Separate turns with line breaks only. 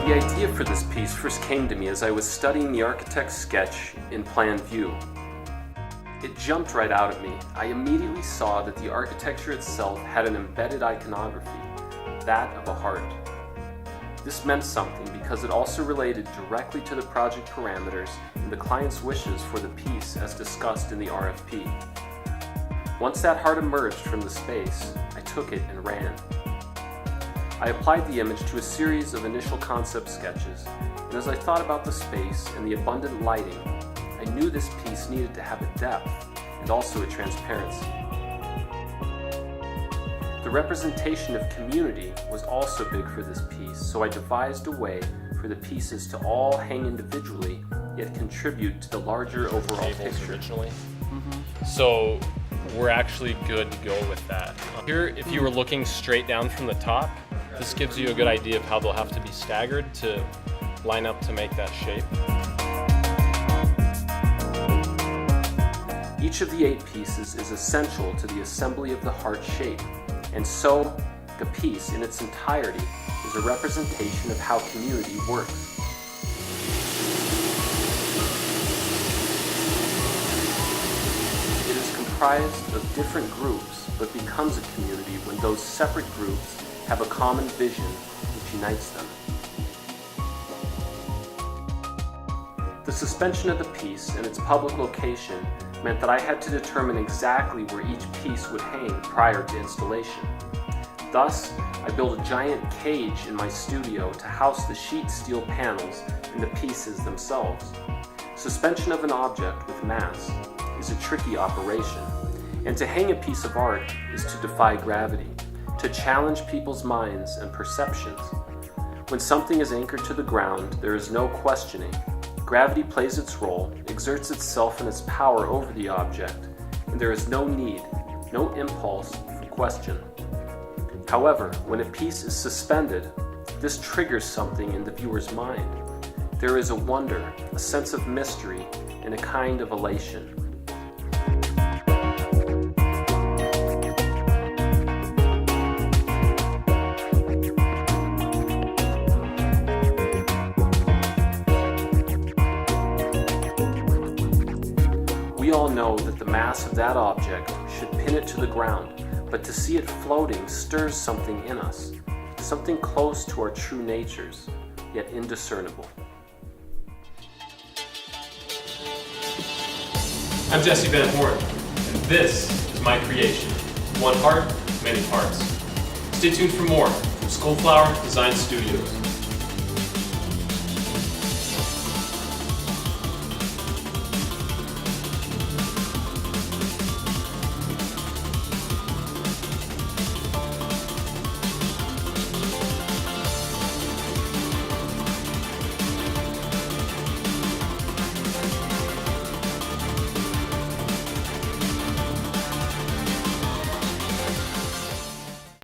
The idea for this piece first came to me as I was studying the architect's sketch in plan view. It jumped right out at me. I immediately saw that the architecture itself had an embedded iconography, that of a heart. This meant something because it also related directly to the project parameters and the client's wishes for the piece as discussed in the RFP. Once that heart emerged from the space, I took it and ran. I applied the image to a series of initial concept sketches, and as I thought about the space and the abundant lighting, I knew this piece needed to have a depth and also a transparency. The representation of community was also big for this piece, so I devised a way for the pieces to all hang individually, yet contribute to the larger overall picture.
Originally. So we're actually good to go with that. Here, if you were looking straight down from the top, this gives you a good idea of how they'll have to be staggered to line up to make that shape.
Each of the 8 pieces is essential to the assembly of the heart shape, and so the piece in its entirety is a representation of how community works. It is comprised of different groups, but becomes a community when those separate groups have a common vision which unites them. The suspension of the piece and its public location meant that I had to determine exactly where each piece would hang prior to installation. Thus, I built a giant cage in my studio to house the sheet steel panels and the pieces themselves. Suspension of an object with mass is a tricky operation, and to hang a piece of art is to defy gravity, to challenge people's minds and perceptions. When something is anchored to the ground, there is no questioning. Gravity plays its role, exerts itself and its power over the object, and there is no need, no impulse for question. However, when a piece is suspended, this triggers something in the viewer's mind. There is a wonder, a sense of mystery, and a kind of elation. We all know that the mass of that object should pin it to the ground, but to see it floating stirs something in us, something close to our true natures, yet indiscernible.
I'm Jesse Van Horne, and this is my creation. One heart, many parts. Stay tuned for more from Skullflower Design Studios.